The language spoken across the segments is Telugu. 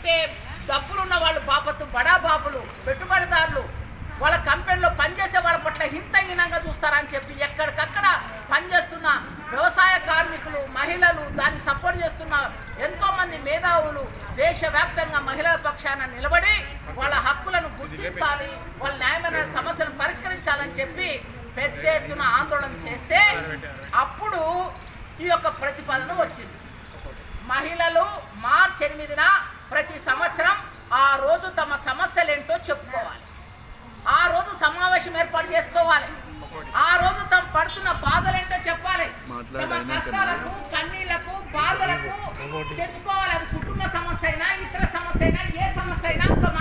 ఎవరైతే డబ్బులున్న వాళ్ళు బాపత్తు బడా బాబులు పెట్టుబడిదారులు వాళ్ళ కంపెనీలో పనిచేసే వాళ్ళ పట్ల హింతహీనంగా చూస్తారని చెప్పి ఎక్కడికక్కడ పనిచేస్తున్న వ్యవసాయ కార్మికులు మహిళలు దానికి సపోర్ట్ చేస్తున్న ఎంతోమంది మేధావులు దేశవ్యాప్తంగా మహిళల పక్షాన నిలబడి వాళ్ళ హక్కులను గుర్తించాలి, వాళ్ళ న్యాయమైన సమస్యలను పరిష్కరించాలని చెప్పి పెద్ద ఎత్తున ఆందోళన చేస్తే అప్పుడు ఈ యొక్క ప్రతిపాదన వచ్చింది. మహిళలు మార్చి 8న ప్రతి సంవత్సరం ఆ రోజు తమ సమస్యలేంటో చెప్పుకోవాలి, ఆ రోజు సమావేశం ఏర్పాటు చేసుకోవాలి, ఆ రోజు తమ పడుతున్న బాధలేంటో చెప్పాలి, తమ కష్టాలకు కన్నీళ్లకు బాధలకు తెచ్చుకోవాలి. అది కుటుంబ సమస్య అయినా ఇతర సమస్య అయినా ఏ సమస్య అయినా ఇప్పుడు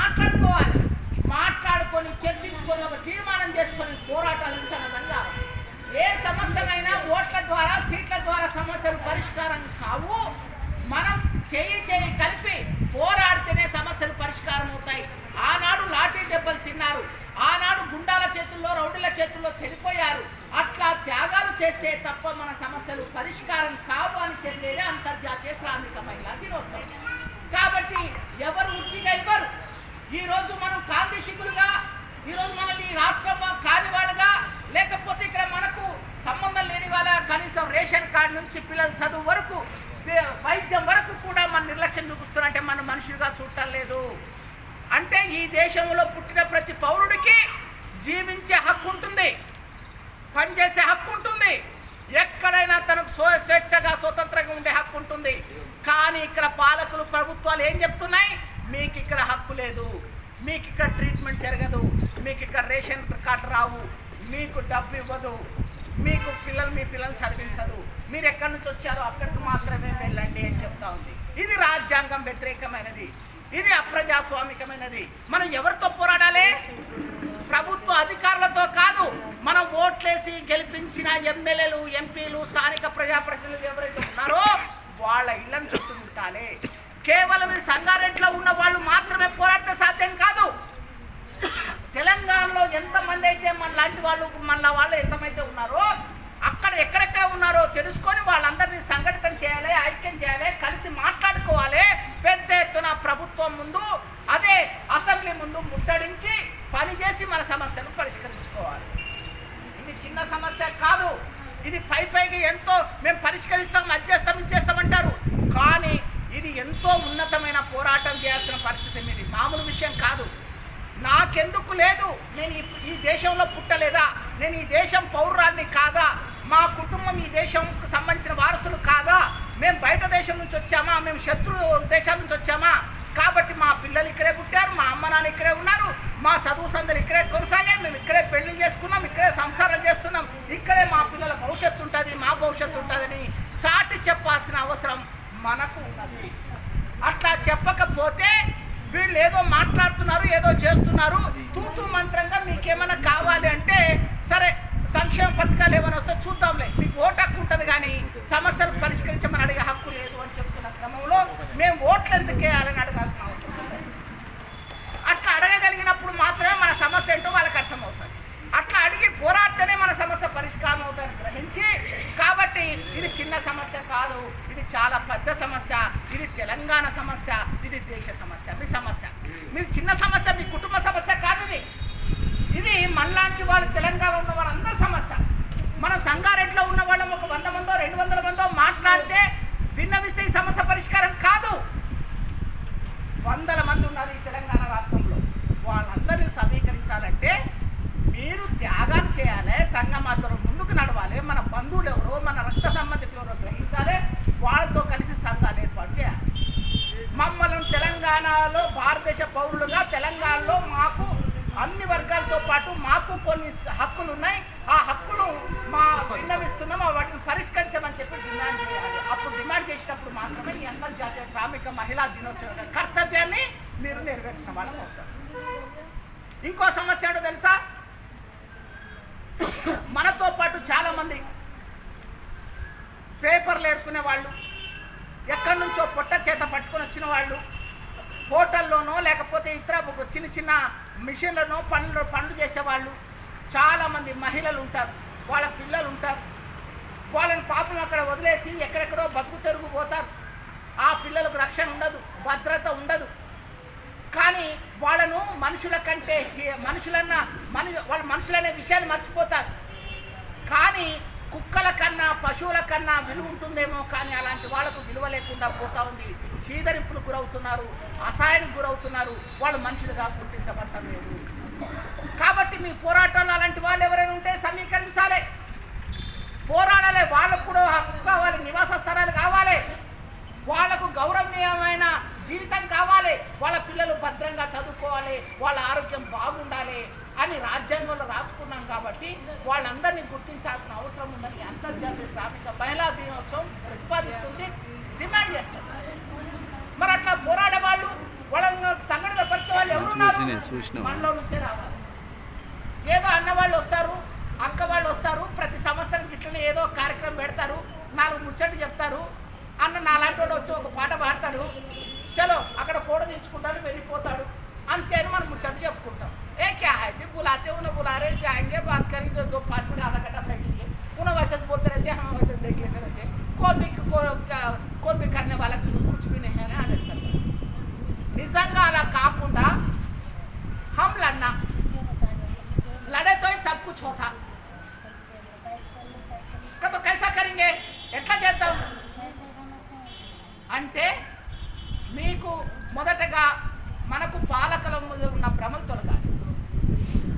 మాట్లాడుకొని చర్చించుకొని ఒక తీర్మానం చేసుకొని పోరాటాలు సన్నద్ధంగా ఏ సమస్యమైనా ఓట్ల ద్వారా సీట్ల ద్వారా సమస్యలు పరిష్కారం కావు. మనం చేయి కలిపి పోరాడితేనే సమస్యలు పరిష్కారం అవుతాయి. ఆనాడు లాఠీ దెబ్బలు తిన్నారు, ఆనాడు గుండాల చేతుల్లో రౌడీల చేతుల్లో చనిపోయారు. అట్లా త్యాగాలు చేస్తే తప్ప మన సమస్యలు పరిష్కారం కావు అని చెప్పేదే అంతర్జాతీయ శ్రామిక మహిళా దినోత్సవం. కాబట్టి ఎవరు ఉట్టిగా ఇవ్వరు. ఈరోజు మనం కాంతిశికులుగా, ఈరోజు మనల్ని రాష్ట్రంలో కాని వాళ్ళుగా, లేకపోతే ఇక్కడ మనకు సంబంధం లేని వాళ్ళ కనీసం రేషన్ కార్డు నుంచి పిల్లల చదువు వరకు వైద్యం వరకు కూడా మన నిర్లక్ష్యం చూపిస్తున్నారంటే మన మనుషులుగా చూడటం లేదు. అంటే ఈ దేశంలో పుట్టిన ప్రతి పౌరుడికి జీవించే హక్కు ఉంటుంది, పనిచేసే హక్కు ఉంటుంది, ఎక్కడైనా తనకు స్వేచ్ఛగా స్వతంత్రంగా ఉండే హక్కు ఉంటుంది. కానీ ఇక్కడ పాలకులు ప్రభుత్వాలు ఏం చెప్తున్నాయి? మీకు ఇక్కడ హక్కు లేదు, మీకు ఇక్కడ ట్రీట్మెంట్ జరగదు, మీకు ఇక్కడ రేషన్ కార్డు రావు, మీకు డబ్బు ఇవ్వదు, మీకు మీ పిల్లలు చదివించదు, మీరు ఎక్కడి నుంచి వచ్చారో అక్కడికి మాత్రమే వెళ్ళండి అని చెప్తా ఉంది. ఇది రాజ్యాంగం వ్యతిరేకమైనది, ఇది అప్రజాస్వామికమైనది. మనం ఎవరితో పోరాడాలి? ప్రభుత్వ అధికారులతో కాదు. మనం ఓట్లేసి గెలిపించిన ఎమ్మెల్యేలు ఎంపీలు స్థానిక ప్రజాప్రతినిధులు ఎవరైతే ఉన్నారో వాళ్ళ ఇళ్లను చుట్టుముట్టాలి. కేవలం ఈ సంగారెడ్డిలో ఉన్న వాళ్ళు మాత్రమే పోరాడితే సాధ్యం కాదు. తెలంగాణలో ఎంతమంది అయితే మనలాంటి వాళ్ళు ఎంతమైతే ఉన్నారో అక్కడ ఎక్కడెక్కడ ఉన్నారో తెలుసుకొని వాళ్ళందరినీ సంఘటితం చేయాలి, ఐక్యం చేయాలి, కలిసి మాట్లాడుకోవాలి. పెద్ద ఎత్తున ప్రభుత్వం ముందు అదే అసెంబ్లీ ముందు ముట్టడించి పనిచేసి మన సమస్యను పరిష్కరించుకోవాలి. ఇది చిన్న సమస్య కాదు. ఇది పైకి ఎంతో మేము పరిష్కరిస్తాం, అది చేస్తాం, ఇది చేస్తామంటారు. కానీ ఇది ఎంతో ఉన్నతమైన పోరాటం చేయాల్సిన పరిస్థితి. ఇది మామూలు విషయం కాదు. నాకెందుకు లేదు, నేను ఈ దేశంలో పుట్టలేదా, నేను ఈ దేశం పౌరురాన్ని కాదా, మా కుటుంబం ఈ దేశంకు సంబంధించిన వారసులు కాదా, మేము బయట దేశం నుంచి వచ్చామా, మేము శత్రు దేశాల నుంచి వచ్చామా, కాబట్టి మా పిల్లలు ఇక్కడే పుట్టారు, మా అమ్మ నాన్న ఇక్కడే ఉన్నారు, మా చదువు సందరు ఇక్కడే కొనసాగాయి, మేము ఇక్కడే పెళ్లి చేసుకున్నాం, ఇక్కడే సంసారం చేస్తున్నాం, ఇక్కడే మా పిల్లల భవిష్యత్తు ఉంటుంది, మా భవిష్యత్తు ఉంటుందని చాటి చెప్పాల్సిన అవసరం మనకు ఉన్నది. అట్లా చెప్పకపోతే వీళ్ళు ఏదో మాట్లాడుతున్నారు, ఏదో చేస్తున్నారు, తూతూ మంత్రంగా మీకేమైనా కావాలి అంటే సరే సంక్షేమ పథకాలు ఏమైనా వస్తే చూద్దాంలే, మీకు ఓటు హక్కు ఉంటుంది కానీ సమస్యలు పరిష్కరించమని అడిగే హక్కు లేదు అని చెప్తున్న క్రమంలో మేము ఓట్లు ఎందుకు వేయాలని అడగాల్సిన అవసరం ఉంది. అట్లా అడగగలిగినప్పుడు మాత్రమే మన సమస్య ఏంటో వాళ్ళకి అర్థమవుతుంది. అట్లా అడిగి పోరాడితేనే మన సమస్య పరిష్కారం అవుతుందని గ్రహించి, కాబట్టి ఇది చిన్న సమస్య కాదు, ఇది చాలా పెద్ద సమస్య, ఇది తెలంగాణ సమస్య, ఇది దేశ సమస్య, మీ సమస్య, మీరు చిన్న సమస్య, మీ కుటుంబ సమస్య కాదు. ఇది మనలాంటి వాళ్ళు తెలంగాణలో ఉన్న వాళ్ళందరి సమస్య. మన సంగారెడ్డిలో ఉన్న వాళ్ళం ఒక 100 మందో 200 మందో మాట్లాడితే విన్నవిస్తే ఈ సమస్య పరిష్కారం కాదు. 100 మంది ఉన్నారు ఈ తెలంగాణ రాష్ట్రంలో. వాళ్ళందరినీ సమీకరించాలంటే మీరు త్యాగాలు చేయాలి, సంఘమాతరం ముందుకు నడవాలి, మన బంధువులు ఎవరో మన రక్త సంబంధికులు ఎవరో గ్రహించాలి, వాళ్ళతో కలిసి సంఘాలు ఏర్పాటు చేయాలి. మమ్మల్ని తెలంగాణలో భారతదేశ పౌరులుగా తెలంగాణలో మాకు అన్ని వర్గాలతో పాటు మాకు కొన్ని హక్కులు ఉన్నాయి, ఆ హక్కులు మా విన్నవిస్తున్నాం, వాటిని పరిష్కరించమని చెప్పి డిమాండ్ చేయాలి. అప్పుడు డిమాండ్ చేసినప్పుడు మాత్రమే ఈ అంతర్జాతీయ శ్రామిక మహిళా దినోత్సవ కర్తవ్యాన్ని మీరు నెరవేర్చిన వాళ్ళం అవుతారు. ఇంకో సమస్య ఏంటో తెలుసా? మనతో పాటు చాలామంది పేపర్లు ఏర్చుకునే వాళ్ళు, ఎక్కడి నుంచో పొట్ట చేత పట్టుకొని వచ్చిన వాళ్ళు, హోటల్లోనో లేకపోతే ఇతర చిన్న చిన్న మిషన్లను పనులు చేసేవాళ్ళు చాలామంది మహిళలు ఉంటారు, వాళ్ళ పిల్లలు ఉంటారు. వాళ్ళని పాపం అక్కడ వదిలేసి ఎక్కడెక్కడో బతుకు తెరుగు పోతారు. ఆ పిల్లలకు రక్షణ ఉండదు, భద్రత ఉండదు. కానీ వాళ్ళను మనుషుల కంటే వాళ్ళ మనుషులనే విషయాన్ని మర్చిపోతారు. కానీ కుక్కల కన్నా పశువుల కన్నా విలువ ఉంటుందేమో, కానీ అలాంటి వాళ్ళకు విలువ లేకుండా పోతా ఉంది. చీదరింపులకు గురవుతున్నారు, అసహాయానికి గురవుతున్నారు, వాళ్ళు మనుషులుగా గుర్తించబడలేదు. కాబట్టి మీ పోరాటంలో అలాంటి వాళ్ళు ఎవరైనా ఉంటే సమీకరించాలి, పోరాడాలి. వాళ్ళకు కూడా హక్కు కావాలి, నివాస స్థలాలు కావాలి, వాళ్లకు గౌరవనీయమైన జీవితం కావాలి, వాళ్ళ పిల్లలు భద్రంగా చదువుకోవాలి, వాళ్ళ ఆరోగ్యం బాగుండాలి అని రాజ్యాంగంలో రాసుకున్నాం. కాబట్టి వాళ్ళందరినీ గుర్తించాల్సిన అవసరం ఉందని అంతర్జాతీయ శ్రామిక మహిళా దినోత్సవం ప్రతిపాదిస్తుంది, డిమాండ్ చేస్తుంది. మరి అట్లా పోరాడే వాళ్ళు, వాళ్ళని సంఘటన పరిచే వాళ్ళు ఎవరున్నారు? మనలో నుంచే రావాలి. ఏదో అన్నవాళ్ళు వస్తారు, అక్క వాళ్ళు వస్తారు, ప్రతి సంవత్సరం ఇట్లనే ఏదో కార్యక్రమం పెడతారు, 4 ముచ్చట్లు చెప్తారు. అన్న నాలాంటి వాడు వచ్చి ఒక పాట పాడతాడు, చలో అక్కడ ఫోటో తెచ్చుకుంటాడు, వెళ్ళిపోతాడు, అంతే అని మనం ముచ్చట్లు చెప్పుకుంటాం. ఏ క్యా హై జీ బులాతే ఉన్న బులారే జాएंगे बात करेंगे 2-5 मिनट आधा घंटा बैठेंगे उन्हें वैसे बोलते रहते हैं, हम वैसे देख लेते रहते हैं, कौन भी करने वाला कुछ भी नहीं है అనేస్తారు. నిజంగా అలా కాకుండా हम लड़ना लड़े तो ही सब कुछ होता, तो कैसा करेंगे, ఎట్లా చేద్దాం అంటే మీకు మొదటగా మనకు పాలకుల మీద ఉన్న భ్రమలు తొలగాలి,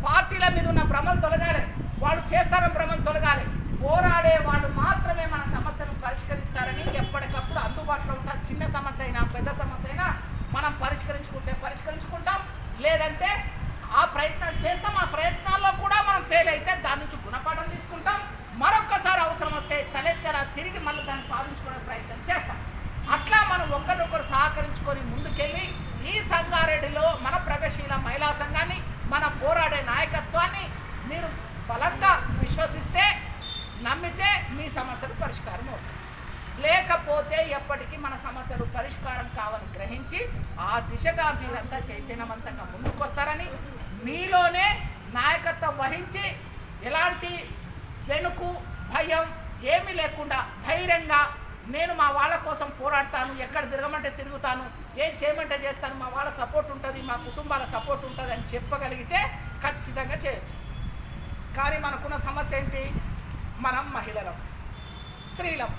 పార్టీల మీద ఉన్న భ్రమలు తొలగాలి, వాళ్ళు చేస్తారని భ్రమలు తొలగాలి. పోరాడే వాళ్ళు మాత్రమే మన సమస్యను పరిష్కరిస్తారని ఎప్పటికప్పుడు అందుబాటులో ఉంటారు. చిన్న సమస్య అయినా పెద్ద సమస్య అయినా మనం పరిష్కరించుకుంటాం, లేదంటే ఆ ప్రయత్నాలు చేస్తాం. ఆ ప్రయత్నాల్లో కూడా మనం ఫెయిల్ అయితే దాని నుంచి గుణపాఠం తీసుకుంటాం, మరొక్కసారి అవసరం వస్తే తలెత్తరా తిరిగి మళ్ళీ దాన్ని సాధించుకునే ప్రయత్నం చేస్తాం. అట్లా మనం ఒకరినొకరు సహకరించుకొని ముందుకెళ్ళి ఈ సంగారెడ్డిలో మన ప్రగతిశీల మహిళా సంఘాన్ని, మన పోరాడే నాయకత్వాన్ని మీరు బలంగా విశ్వసిస్తే, నమ్మితే మీ సమస్యలు పరిష్కారం అవుతాయి. లేకపోతే ఎప్పటికీ మన సమస్యలు పరిష్కారం కావాలని గ్రహించి ఆ దిశగా మీరంతా చైతన్యవంతంగా ముందుకు వస్తారని, మీలోనే నాయకత్వం వహించి ఎలాంటి వెనుకు భయం ఏమీ లేకుండా ధైర్యంగా నేను మా వాళ్ళ కోసం పోరాడతాను, ఎక్కడ తిరగమంటే తిరుగుతాను, ఏం చేయమంటే చేస్తాను, మా వాళ్ళ సపోర్ట్ ఉంటుంది, మా కుటుంబాల సపోర్ట్ ఉంటుంది అని చెప్పగలిగితే ఖచ్చితంగా చేయొచ్చు. కానీ మనకున్న సమస్య ఏంటి, మనం మహిళలం, స్త్రీలం.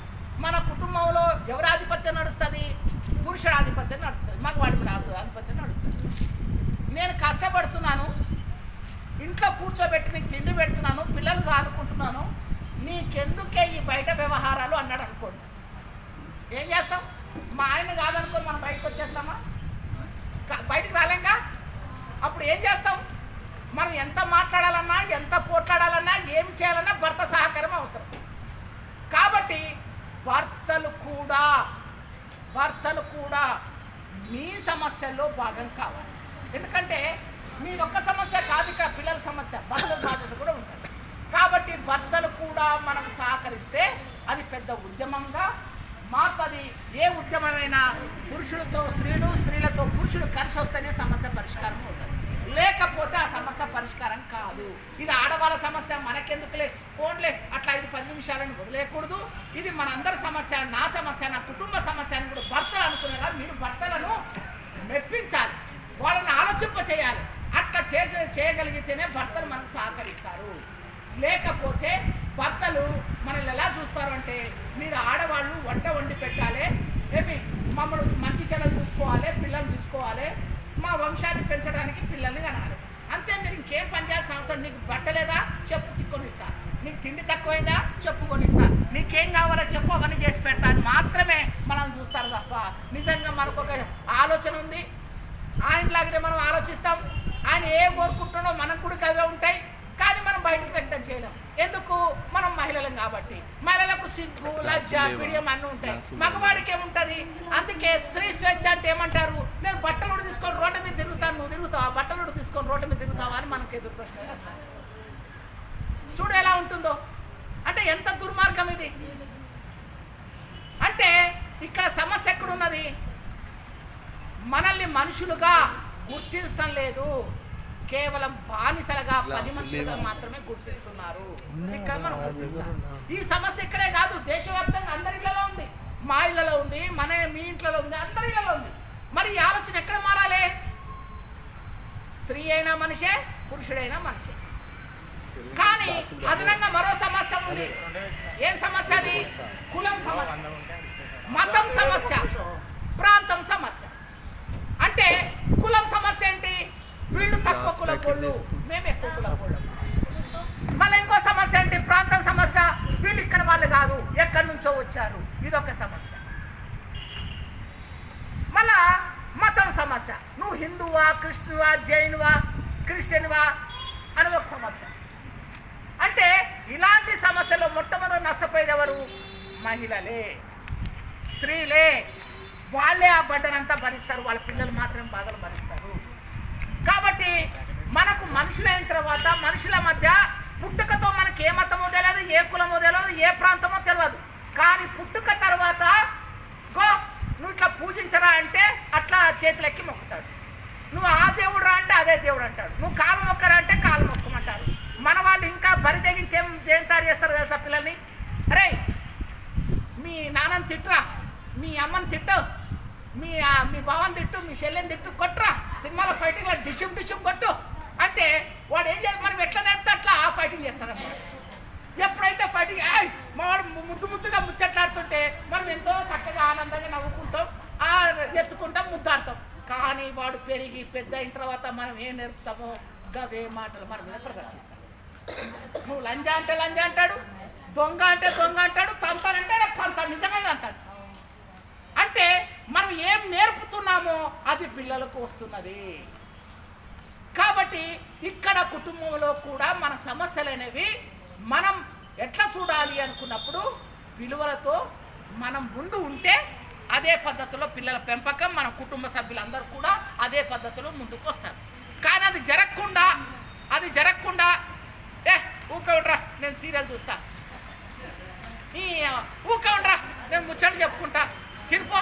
మన కుటుంబంలో ఎవరి ఆధిపత్యం నడుస్తుంది, పురుషుల ఆధిపత్యం నడుస్తుంది, మగవాడి ఆధిపత్యం నడుస్తుంది. నేను కష్టపడుతున్నాను, ఇంట్లో కూర్చోబెట్టి నీకు తిండి పెడుతున్నాను, పిల్లలు సాదుకుంటున్నాను, నీకెందుకే ఈ బయట వ్యవహారాలు అన్నాడు అనుకోండి, ఏం చేస్తాం? మా ఆయన కాదనుకో మనం బయటకు వచ్చేస్తామా? బయటకు రాలేంగా. అప్పుడు ఏం చేస్తాం? మనం ఎంత మాట్లాడాలన్నా, ఎంత పోట్లాడాలన్నా, ఏం చేయాలన్నా భర్త సహకారం అవసరం. కాబట్టి భర్తలు కూడా మీ సమస్యల్లో భాగం కావాలి. ఎందుకంటే మీదొక్క సమస్య కాదు, ఇక్కడ పిల్లల సమస్య, భర్తల బాధ్యత కూడా ఉంటుంది. కాబట్టి భర్తలు కూడా మనకు సహకరిస్తే అది పెద్ద ఉద్యమంగా మార్చది. ఏ ఉద్యమమైనా పురుషులతో స్త్రీలు, స్త్రీలతో పురుషులు కలిసి వస్తేనే సమస్య పరిష్కారం అవుతుంది, లేకపోతే ఆ సమస్య పరిష్కారం కాదు. ఇది ఆడవాళ్ళ సమస్య, మనకెందుకులే, ఫోన్లే అట్లా 5-10 నిమిషాలను వదిలేయకూడదు. ఇది మనందరి సమస్య, నా సమస్య, నా కుటుంబ సమస్య అని కూడా భర్తలు అనుకునేలా మీరు భర్తలను మెప్పించాలి, వాళ్ళని ఆలోచింప చేయాలి. అట్లా చేయగలిగితేనే భర్తలు మనకు సహకరిస్తారు. లేకపోతే భర్తలు మనల్ని ఎలా చూస్తారు అంటే, మీరు ఆడవాళ్ళు వంట వండి పెట్టాలి, ఏమి మమ్మల్ని మంచి చెడ్డలు చూసుకోవాలి, పిల్లలు చూసుకోవాలి, మా వంశాన్ని పెంచడానికి పిల్లల్ని కనాలి, అంతే. మీరు ఇంకేం పని చేయాల్సిన అవసరం. నీకు బట్టలేదా చెప్పు కొనిస్తా, నీకు తిండి తక్కువైందా చెప్పు కొనిస్తా, నీకేం కావాలో చెప్పు అవన్నీ చేసి పెడతా అని మాత్రమే మనం చూస్తారు తప్ప, నిజంగా మనకు ఒక ఆలోచన ఉంది, ఆయనలాగానే మనం ఆలోచిస్తాం, ఆయన ఏం కోరుకుంటున్నాడో మనకు కూడా అవే ఉంటాయి, కానీ మనం బయటకు వ్యక్తం చేయలేం. ఎందుకు? మనం మహిళలం కాబట్టి. మహిళలకు సిగ్గు, లజ్జ, బిడియం అన్నీ ఉంటాయి, మగవాడికి ఏముంటుంది. అందుకే స్త్రీ స్వేచ్ఛ అంటే ఏమంటారు, నేను బట్టలు తీసుకొని రోడ్డు మీద తిరుగుతాను, నువ్వు తిరుగుతావా, బట్టలు తీసుకొని రోడ్డు మీద తిరుగుతావా అని మనకు ఎదురు ప్రశ్న. చూడు ఎలా ఉంటుందో, అంటే ఎంత దుర్మార్గం ఇది. అంటే ఇక్కడ సమస్య ఎక్కడున్నది, మనల్ని మనుషులుగా గుర్తించడం లేదు, కేవలం బానిసలుగా 10 మనుషులుగా మాత్రమే గుర్తిస్తున్నారు. ఇక్కడ మనం గుర్తించాలి. ఈ సమస్య ఇక్కడే కాదు, దేశవ్యాప్తంగా అందరి ఇళ్లలో ఉంది, మా ఇళ్లలో ఉంది, మీ ఇంట్లో ఉంది, అందరి ఇళ్లలో ఉంది. మరి ఈ ఆలోచన ఎక్కడ మారాలి? స్త్రీ అయినా మనిషే, పురుషుడైనా మనిషే. కానీ అదనంగా మరో సమస్య ఉంది. ఏం సమస్య అది? కులం సమస్య, మతం సమస్య, ప్రాంతం సమస్య. అంటే కులం సమస్య ఏంటి? వీళ్ళు తక్కువ కులం వాళ్ళు, మేము ఎక్కువ కులం వాళ్ళు. మళ్ళీ ఇంకో సమస్య ఏంటి? ప్రాంతం సమస్య. వీళ్ళు ఇక్కడ వాళ్ళు కాదు, ఎక్కడి నుంచో వచ్చారు, ఇదొక సమస్య. మళ్ళా మతం సమస్య. నువ్వు హిందువా, కృష్ణువా, జైనువా, క్రిస్టియన్వా అనేది ఒక సమస్య. అంటే ఇలాంటి సమస్యలో మొట్టమొదటి నష్టపోయేది ఎవరు? మహిళలే, స్త్రీలే. వాళ్ళే ఆ బడ్డనంతా భరిస్తారు, వాళ్ళ పిల్లలు మాత్రం బాధలు భరిస్తారు. కాబట్టి మనకు మనుషులైన తర్వాత మనుషుల మధ్య పుట్టుకతో మనకి ఏ మతమో తెలియదు, ఏ కులమో తెలియదు, ఏ ప్రాంతమో తెలియదు. కానీ పుట్టుక తర్వాత నువ్వు ఇట్లా పూజించరా అంటే అట్లా చేతులెక్కి మొక్కుతాడు. నువ్వు ఆ దేవుడు రా అంటే అదే దేవుడు అంటాడు. నువ్వు కాలు మొక్కరా అంటే కాలు మొక్కమంటారు. మన వాళ్ళు ఇంకా బరి తెగించేం ఏం తయారు చేస్తారు తెలుసా పిల్లల్ని? అరే మీ నాన్నని తిట్టురా, మీ అమ్మని తిట్టు, మీ బావని తిట్టు, మీ చెల్లెని తిట్టు, కొట్టురా, సినిమాలో ఫైటింగ్ డిషుమ్ డిషుమ్ కొట్టు అంటే వాడు ఏం చేయాలి? మనం ఎట్లా నేర్పితే అట్లా ఫైటింగ్ చేస్తాడన్నమాట. ఎప్పుడైతే ఫైటింగ్ వాడు ముద్దు ముద్దుగా ముచ్చట్లాడుతుంటే మనం ఎంతో చక్కగా ఆనందంగా నవ్వుకుంటాం, ఎత్తుకుంటాం, ముద్దాడతాం. కానీ వాడు పెరిగి పెద్ద అయిన తర్వాత మనం ఏం నేర్పుతామో గవే మాటలు మన మీద ప్రదర్శిస్తాం. నువ్వు లంజా అంటే లంజా అంటాడు, దొంగ అంటే దొంగ అంటాడు, తంతానంటే తంతాడు, నిజంగా అంటాడు. అంటే మనం ఏం నేర్పుతున్నామో అది పిల్లలకు వస్తున్నది. కాబట్టి ఇక్కడ కుటుంబంలో కూడా మన సమస్యలు అనేవి మనం ఎట్లా చూడాలి అనుకున్నప్పుడు విలువలతో మనం ముందు ఉంటే అదే పద్ధతిలో పిల్లల పెంపకం, మన కుటుంబ సభ్యులందరూ కూడా అదే పద్ధతిలో ముందుకు వస్తారు. కానీ అది జరగకుండా ఊకవుడ్రా నేను సీరియల్ చూస్తా, ఊకవుడ్రా నేను ముచ్చట చెప్పుకుంటా, తిరిపో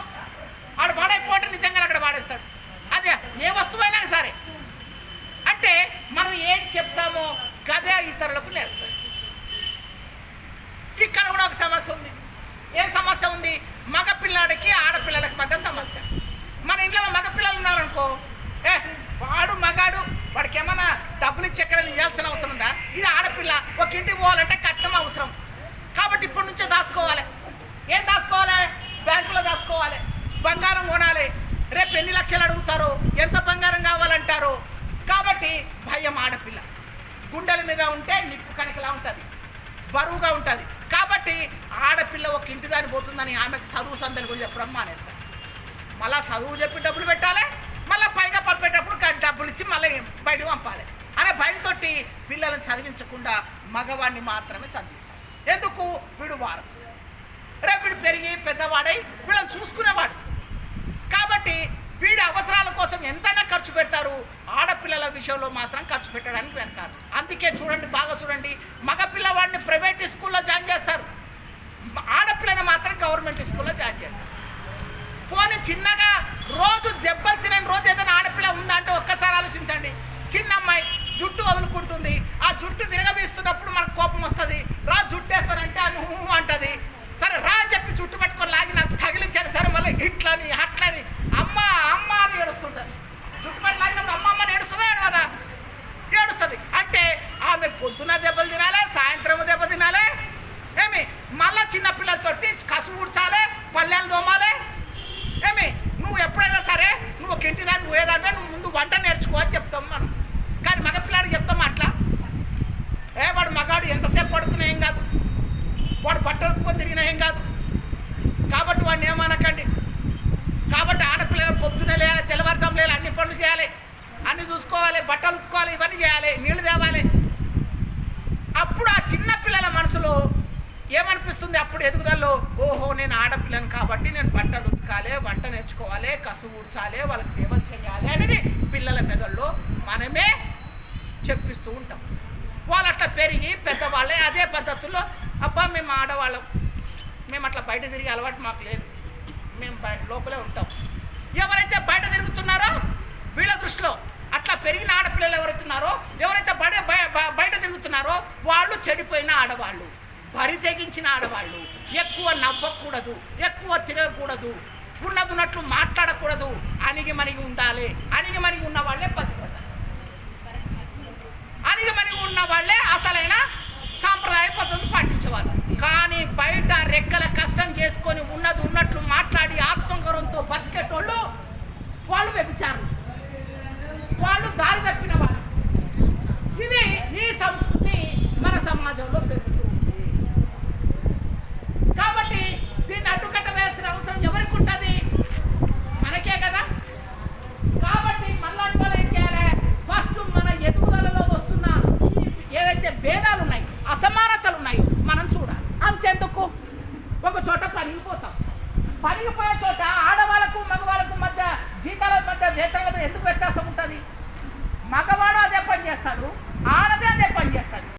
ఆడు పాడైపోతే నిజంగా అక్కడ పాడేస్తాడు. అదే ఏ వస్తువైనా సరే. అంటే మనం ఏం చెప్తామో గదే ఇతరులకు నేర్పుతాం. ఇక్కడ కూడా ఒక సమస్య ఉంది. ఏం సమస్య ఉంది? మగపిల్లాడికి ఆడపిల్లలకి మధ్య సమస్య. మన ఇంట్లో మగపిల్లలు ఉన్నారనుకో, వాడు మగాడు, వాడికి ఏమన్నా డబ్బులు ఇచ్చి ఎక్కడ ఇవ్వాల్సిన అవసరం ఉందా? ఇది ఆడపిల్ల, ఒక ఇంటికి పోవాలంటే కట్నం అవసరం. కాబట్టి ఇప్పటి నుంచే దాచుకోవాలి. ఏం దాచుకోవాలి? బ్యాంకులో దాచుకోవాలి, బంగారం కొనాలి. రేపు ఎన్ని లక్షలు అడుగుతారో, ఎంత బంగారం కావాలంటారో. కాబట్టి భయం. ఆడపిల్ల గుండెల మీద ఉంటే నిప్పు కణికలా ఉంటుంది, బరువుగా ఉంటుంది. కాబట్టి ఆడపిల్ల ఒక ఇంటి దాని పోతుందని ఆమెకు చదువు సందని కూడా చెప్పడం మానేస్తారు. మళ్ళీ చదువు చెప్పి డబ్బులు పెట్టాలి, మళ్ళీ పైగా పంపేటప్పుడు డబ్బులు ఇచ్చి మళ్ళీ బయటకు పంపాలి అనే భయంతో పిల్లలను చదివించకుండా మగవాడిని మాత్రమే చదివిస్తారు. ఎందుకు? వీడు వారసు, రేపు వీడు పెరిగి పెద్దవాడై వీళ్ళని చూసుకునేవాడు. కాబట్టి వీడి అవసరాల కోసం ఎంతైనా ఖర్చు పెడతారు, ఆడపిల్లల విషయంలో మాత్రం ఖర్చు పెట్టడానికి వెనకారు. అందుకే చూడండి, బాగా చూడండి, మగపిల్లవాడిని ప్రైవేట్ స్కూల్లో జాయిన్ చేస్తారు, ఆడపిల్లని మాత్రం గవర్నమెంట్ స్కూల్లో జాయిన్ చేస్తారు. పోనీ చిన్నగా రోజు దెబ్బలు తినని రోజు ఏదైనా ఆడపిల్ల ఉందా అంటే ఒక్కసారి ఆలోచించండి. చిన్న అమ్మాయి జుట్టు వదులుకుంటుంది, ఆ జుట్టు తిరగబీస్తున్నప్పుడు మనకు కోపం వస్తుంది. రా జుట్టు వేస్తానంటే ఆమె అంటది. సరే రా అని చెప్పి జుట్టు పెట్టుకొని లాగి నాకు తగిలించాను. సరే మళ్ళీ ఇట్లని అట్లని అమ్మ అమ్మ అని ఏడుస్తుంటుంది. జుట్టు పెట్టి లాగినప్పుడు అమ్మ అమ్మని ఏడుస్తుందా ఏడవదా? ఏడుస్తుంది. అంటే ఆమె పొద్దున దెబ్బలు తినాలి, సాయంత్రం దెబ్బ తినాలి. ఏమి మళ్ళీ చిన్నపిల్లలతోటి కసు ఊడ్చాలి, పల్లెలు దోమాలి. ఏమి నువ్వు ఎప్పుడైనా సరే నువ్వు ఒక ఇంటి దాన్ని పోయేదాన్ని నువ్వు ముందు వంట నేర్చుకో అని చెప్తాం మనం. కానీ మగపిల్లాడికి చెప్తాం అట్లా? వాడు మగాడు ఎంతసేపు పడుకున్నా ఏం కాదు, వాడు బట్టలు తిరిగినా ఏం కాదు. కాబట్టి వాడిని ఏమనకండి. కాబట్టి ఆడపిల్లలు పొద్దున లేయాలి, తెల్లవారుజాము లేయాలి, అన్ని పనులు చేయాలి, అన్ని చూసుకోవాలి, బట్టలు ఉతుకోవాలి, ఇవన్నీ చేయాలి, నీళ్లు తేవాలి. అప్పుడు ఆ చిన్న పిల్లల మనసులో ఏమనిపిస్తుంది? అప్పుడు ఎదుగుదలలో ఓహో నేను ఆడపిల్లను కాబట్టి నేను బట్టలు ఉతకాలి, వంట నేర్చుకోవాలి, కసు ఊడ్చాలి, వాళ్ళకి సేవలు చేయాలి అనేది పిల్లల మెదడులో మనమే చెప్పిస్తూ ఉంటాం. వాళ్ళు అట్లా పెరిగి పెద్దవాళ్ళే అదే పద్ధతుల్లో అబ్బా మేము ఆడవాళ్ళం, మేము అట్లా బయట తిరిగే అలవాటు మాకు లేదు, మేము లోపలే ఉంటాం. ఎవరైతే బయట తిరుగుతున్నారో వీళ్ళ దృష్టిలో అట్లా పెరిగిన ఆడపిల్లలు ఎవరైతున్నారో, ఎవరైతే బయట తిరుగుతున్నారో వాళ్ళు చెడిపోయిన ఆడవాళ్ళు, బరి తెగించిన ఆడవాళ్ళు. ఎక్కువ నవ్వకూడదు, ఎక్కువ తిరగకూడదు, ఉన్నదున్నట్లు మాట్లాడకూడదు, అణిగి మణిగి ఉండాలి. అణిగి మణిగి ఉన్న వాళ్ళే బతిపడతారు. ఉన్న వాళ్ళే అసలైన సాంప్రదాయ పద్ధతులు పాటించేవాళ్ళు. కానీ బయట రెక్కల కష్టం చేసుకొని ఉన్నది ఉన్నట్లు మాట్లాడి ఆత్మగౌరవంతో బతికేటోళ్ళు వాళ్ళు వ్యభిచారులు, వాళ్ళు దారి తప్పిన వాళ్ళు. ఇది ఈ సంస్కృతి మన సమాజంలో పెరుగుతుంది. కాబట్టి దీన్ని అడ్డుకట్ట వేయాల్సిన అవసరం ఎవరికి ఉంటుంది? మనకే కదా. కాబట్టి మళ్ళాంటి వాళ్ళు ఏం చేయాలి? ఫస్ట్ మన ఎదుగుదలలో వస్తున్న ఏవైతే భేదాలు ఉన్నాయి, అసమానతలు ఉన్నాయో మనం చూడాలి. అంతెందుకు, ఒక చోట పనిగిపోతాం, పనిగిపోయే చోట ఆడవాళ్ళకు మగవాళ్ళకు మధ్య జీతాల మధ్య వేతనాల ఎందుకు వ్యత్యాసం ఉంటుంది? మగవాడు అదే పని చేస్తాడు,